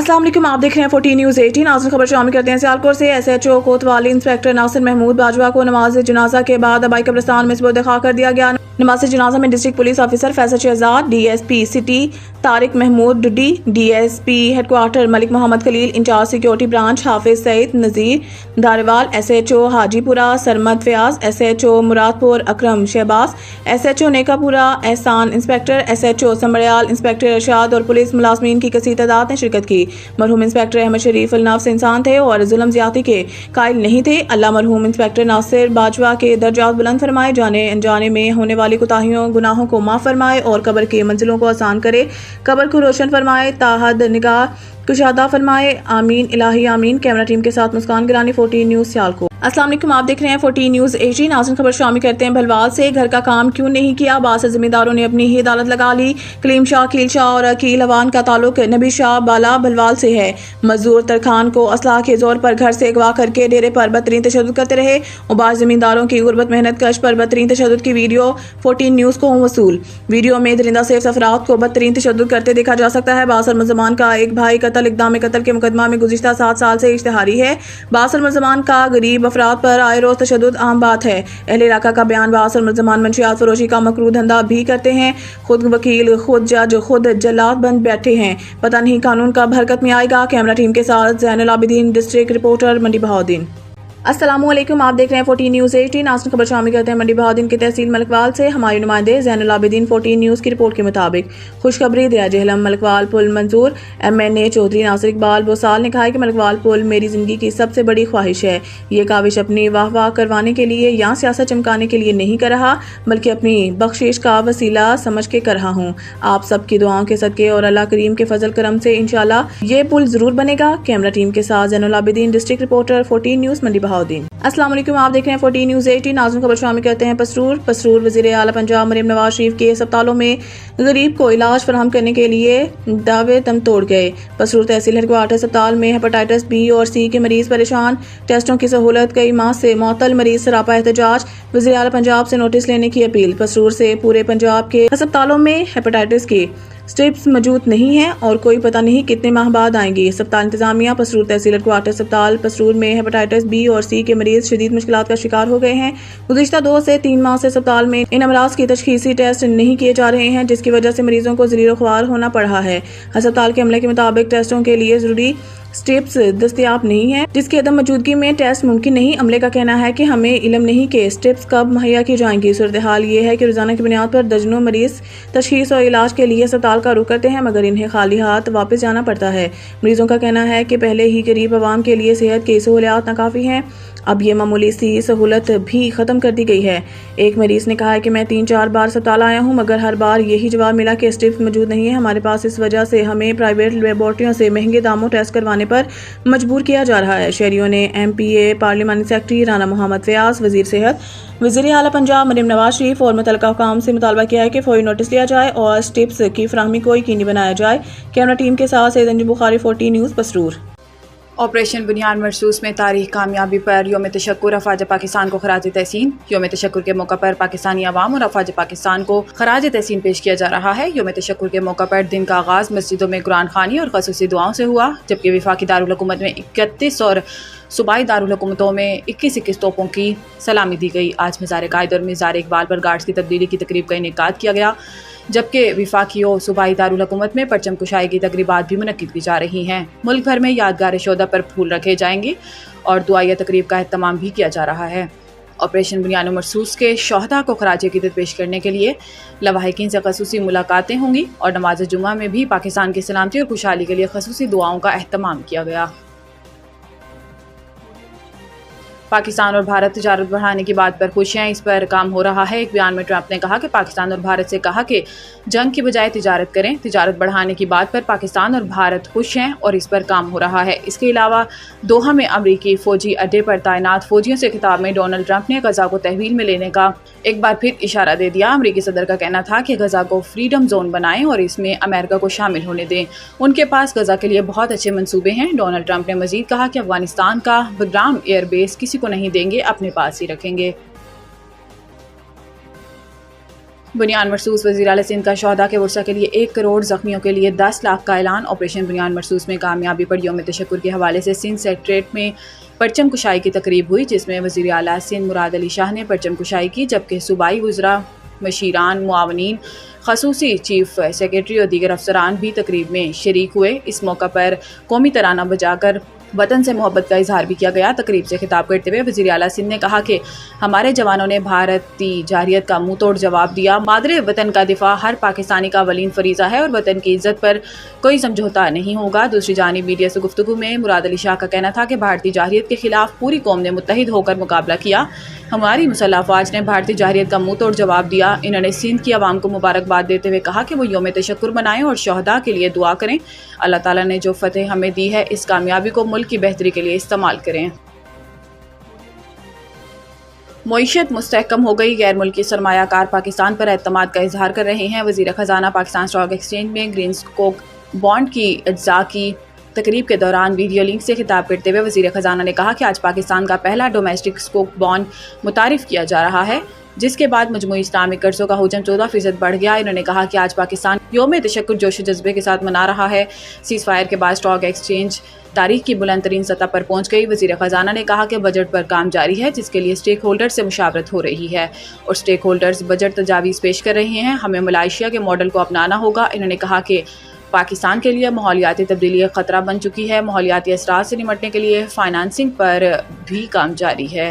अस्सलाम वालेकुम, आप देख रहे हैं 14 न्यूज़ 18। नाज़रीन, खबर शामिल करते हैं सियालकोट से। SHO कोतवाली इंस्पेक्टर नासिर महमूद बाजवा को नमाज जनाजा के बाद आबाई कब्रिस्तान में सुपुर्द खा कर दिया गया। नमाज जनाजा में district police officer Faisal Shahzad, DSP city Tariq Mahmood Dudi, DSP headquarter Malik Muhammad Khalil, in charge security branch Hafiz Saeed Nazir Darewal, SHO Hajipura Sarmad Fayyaz, SHO Muradpur Akram Shahbaz, SHO Nekapura Ehsan, inspector SHO Sambrial, inspector Irshad और पुलिस मुलाजमीन की कसीर तादाद ने शिरकत की। मरहूम इंस्पेक्टर अहमद शरीफ अल-नफ्स इंसान थे और जुल्म ज्यादती के कायल नहीं थे। अल्लाह मरहूम इंस्पेक्टर नासिर बाजवा के दर्जात बुलंद फरमाए, जाने अनजाने में होने वाली कोताहियों गुनाहों को माफ फरमाए और कब्र की मंजिलों को आसान करे, कब्र को रोशन फरमाए, ताहद निगाह कुशादा फरमाए। आमीन इलाही आमीन। कैमरा टीम के साथ मुस्कान गिलानी, 14 न्यूज़ सियालकोट। अस्सलाम वालेकुम, आप देख रहे हैं 14 न्यूज़ 18। नाज़रीन, खबर शामिल करते हैं भलवाल से। घर का काम क्यों नहीं किया, बास जिम्मेदारों ने अपनी ही अदालत लगा ली। कलीम शाह, कील शाह और अकील अवान का ताल्लुक नबी शाह बाला भलवाल से है। मजदूर तरखान को असलाह के जोर पर घर से अगवा करके डेरे पर बदतरीन तशद्दुद करते रहे और बास जमींदारों की गुर्बत मेहनत कश पर बदतरीन तशद्दुद की वीडियो 14 न्यूज़ को वसूल। वीडियो में दरिंदा सेफ अफराद को बदतरीन तशद्दुद करते देखा जा सकता है। बासर मुलजमान का एक भाई कत्ल इक़दाम कत्ल के मुकदमा में गुज़िश्ता 7 साल से इश्तिहारी है। बासर मुलजमान का गरीब अफराद पर आए रोज तशद्दुद आम बात है। अहले इलाका का बयान, बासर मुलजमान मंशियात फरोशी का मकरू धंधा भी करते हैं। खुद वकील, खुद जज, खुद जल्लाद बन बैठे हैं। पता नहीं कानून कब हरकत में आएगा। कैमरा टीम के साथ ज़ैनुल आबिदीन, डिस्ट्रिक्ट रिपोर्टर मंडी बहाउद्दीन। अस्सलाम वालेकुम, आप देख रहे हैं 14 न्यूज़ 18। आज खबर शामिल करते हैं मंडी बहाउद्दीन के तहसील मलकवाल से। हमारे नुमाइंदे ज़ैनुल आबिदीन 14 न्यूज़ की रिपोर्ट के मुताबिक खुशखबरी दिया जहलम मलकवाल पुल मंजूर। MNA चौधरी नासिर इकबाल बोसाल ने कहा है कि मलकवाल पुल मेरी ज़िंदगी की सबसे बड़ी ख्वाहिश है। ये काविश अपनी वाह वाह करवाने के लिए या सियासत चमकाने के लिए नहीं कर रहा, बल्कि अपनी बख्शिश का वसीला समझ के कर रहा हूँ। आप सबकी दुआओं के सदके और अल्लाह करीम के फजल करम से इंशाल्लाह ये पुल ज़रूर बनेगा। कैमरा टीम के साथ Zainul Abideen, district reporter 14 news Mandi Bahauddin. अस्सलाम वालेकुम, आप देख रहे हैं 14 न्यूज़ 18। नाज़रीन, खबर शामिल करते हैं पसरूर वज़ीर आला पंजाब मरीम नवाज शरीफ के अस्पतालों में गरीब को इलाज फराहम करने के लिए दावे दम तोड़ गए। पसरूर तहसील हेडक्वार्टर अस्पताल में हेपेटाइटिस B और C के मरीज परेशान, टेस्टों की सहूलत कई माह से मुअत्तल, मरीज सरापा एहतजाज, वज़ीर आला पंजाब से नोटिस लेने की अपील। पसरूर से पूरे पंजाब के अस्पतालों में हेपेटाइटिस की स्ट्रिप्स मौजूद नहीं है और कोई पता नहीं कितने माह बाद आएंगी। अस्पताल इंतजामिया पसरूर तहसील हेडक्वार्टर अस्पताल पसरूर में हेपेटाइटिस B और C के मरीज शदीद मुश्किलात का शिकार हो गए हैं। गुज़िश्ता 2 से 3 माह से अस्पताल में इन अमराज की तशखीसी टेस्ट नहीं किए जा रहे हैं, जिसकी वजह से मरीजों को ज़लील ख्वार होना पड़ रहा है। अस्पताल के अमले के मुताबिक टेस्टों के लिए जरूरी स्ट्रिप्स दस्तयाब नहीं है, जिसकी अदम मौजूदगी में टेस्ट मुमकिन नहीं। अमले का कहना है कि हमें इल्म नहीं कि स्ट्रिप्स कब मुहैया की जाएंगी। सूरत हाल ये है कि रोजाना की बुनियाद पर दर्जनों मरीज तशखीस और इलाज के लिए अस्पताल का रुख करते हैं, मगर इन्हें खाली हाथ वापस जाना पड़ता है। मरीजों का कहना है कि पहले ही गरीब आवाम के लिए सेहत की सहूलियात नाकाफी हैं, अब ये मामूली सी सहूलत भी ख़त्म कर दी गई है। एक मरीज ने कहा है कि मैं 3-4 बार अस्पताल आया हूँ, मगर हर बार यही जवाब मिला कि स्ट्रिप्स मौजूद नहीं है हमारे पास। इस वजह से हमें प्राइवेट लेबॉर्ट्रियों से महंगे दामों टेस्ट करवाने पर मजबूर किया जा रहा है। शहरियों ने MPA पार्लिमानी सेक्रेटरी राना मोहम्मद फयाज, वजीर सेहत, वज़ीर आला पंजाब मरीम नवाज शरीफ और मुतल्लिका हुकाम से मुतालबा किया है कि फौरी नोटिस लिया जाए और स्ट्रिप्स की फराहमी को यकीनी बनाया जाए। कैमरा टीम के साथ सैयद अंजुम बुखारी, 14 न्यूज़ पसरूर। ऑपरेशन बुनियाद मरसूस में तारीख कामयाबी पर यौम तशक्कुर अफवाज पाकिस्तान को खराज तहसीन। यौम तशक्कुर के मौका पर पाकिस्तानी अवाम और अफवाज पाकिस्तान को खराज तहसीन पेश किया जा रहा है। यौम तशक्कुर के मौका पर दिन का आगाज़ मस्जिदों में कुरान खानी और ख़ुसूसी दुआओं से हुआ, जबकि वफाकी दारुल हुकूमत में 31 और सूबाई दारुल हुकूमतों में 21 तोपों की सलामी दी गई। आज मज़ार कायद और मज़ार इकबाल पर गार्ड्स की तब्दीली की तकरीब का इनेकाद किया गया, जबकि वफाकी और सूबाई दारुल हुकूमत में परचम कुशाई की तकरीबात भी मुनक्किद की जा रही हैं। मुल्क भर में यादगार शोदा पर फूल रखे जाएंगे और दुआया तकरीब का एहतमाम भी किया जा रहा है। ऑपरेशन बुनियाद मरसूस के शोहदा को खराज अक़ीदत पेश करने के लिए लवाहिकीन से ख़ुसूसी मुलाकातें होंगी और नमाज जुमा में भी पाकिस्तान की सलामती और खुशहाली के लिए ख़ुसूसी दुआओं का एहतमाम किया गया। पाकिस्तान और भारत तिजारत बढ़ाने की बात पर खुश हैं, इस पर काम हो रहा है। एक बयान में ट्रंप ने कहा कि पाकिस्तान और भारत से कहा कि जंग की बजाय तिजारत करें। तिजारत बढ़ाने की बात पर पाकिस्तान और भारत खुश हैं और इस पर काम हो रहा है। इसके अलावा दोहा में अमरीकी फौजी अड्डे पर तैनात फौजियों से खिताब में डोनाल्ड ट्रंप ने गजा को तहवील में लेने का एक बार फिर इशारा दे दिया। अमरीकी सदर का कहना था कि गजा को फ्रीडम जोन बनाएं और इसमें अमेरिका को शामिल होने दें। उनके पास गजा के लिए बहुत अच्छे मंसूबे हैं। डोनाल्ड ट्रंप ने मजीद कहा कि अफगानिस्तान का बग्राम एयरबेस किसी को नहीं देंगे, अपने पास ही रखेंगे। बुनियान मरसूस वज़ीर आला सिंध का शहदा के वर्सा के लिए 1 करोड़ ज़ख्मियों के लिए 10 लाख का ऐलान। ऑपरेशन बुनियान मरसूस में कामयाबी पर यौम तशक्कुर के हवाले से सिंध सेक्रेटेरिएट में परचम कुशाई की तकरीब हुई, जिसमें वज़ीर आला सिंध मुराद अली शाह ने परचम कुशाई की, जबकि सूबाई वज़रा, मशीरान, मुआवनीन, खसूसी चीफ सेक्रेटरी और दीगर अफसरान भी तकरीब में शरीक हुए। इस मौका पर कौमी तराना बजाकर वतन से मोहब्बत का इजहार भी किया गया। तकरीब से खिताब करते हुए वज़ीर आला सिंध ने कहा कि हमारे जवानों ने भारतीय जारियत का मुंह तोड़ जवाब दिया। मादरे वतन का दिफा हर पाकिस्तानी का अवलीन फरीज़ा है और वतन की इज्जत पर कोई समझौता नहीं होगा। दूसरी जानिब मीडिया से गुफ्तगू में मुराद अली शाह का कहना था कि भारतीय जारियत के खिलाफ पूरी कौम ने मुत्तहिद होकर मुकाबला किया। हमारी मुसल्लह अफवाज ने भारतीय जारियत का मुंह तोड़ जवाब दिया। इन्होंने सिंध की आवाम को मुबारकबाद देते हुए कहा कि वो यौम तशक्कुर मनाएं और शहदा के लिए दुआ करें। अल्लाह ताला ने जो फतेह हमें दी है, इस कामयाबी को मुल्क की बेहतरी के लिए इस्तेमाल करें। मईशत मुस्तहकम हो गई, गैर मुल्की सरमायाकार पाकिस्तान पर एतमाद का इजहार कर रहे हैं। वज़ीर ख़जाना पाकिस्तान स्टॉक एक्सचेंज में ग्रीन स्कोक बॉन्ड की अज्जा की तकरीब के दौरान वीडियो लिंक से खिताब करते हुए वज़ीर ख़जाना ने कहा कि आज पाकिस्तान का पहला डोमेस्टिक स्कोक बॉन्ड मुतारिफ़ किया जा रहा है, जिसके बाद मजमूई इस्लामिक कर्ज़ों का हुजम 14% बढ़ गया। इन्होंने कहा कि आज पाकिस्तान यौम तशक्कुर जोश जज्बे के साथ मना रहा है। सीज़ फायर के बाद स्टॉक एक्सचेंज तारीख की बुलंद तरीन सतह पर पहुंच गई। वज़ीर ख़जाना ने कहा कि बजट पर काम जारी है, जिसके लिए स्टेक होल्डर से मुशावरत हो रही है और स्टेक होल्डर्स बजट तजावीज़ पेश कर रहे हैं। हमें मलेशिया के मॉडल को अपनाना होगा। इन्होंने कहा कि पाकिस्तान के लिए माहौलियाती तब्दीली एक ख़तरा बन चुकी है। माहौलियाती असरात से निपटने के लिए फाइनेंसिंग पर भी काम जारी है।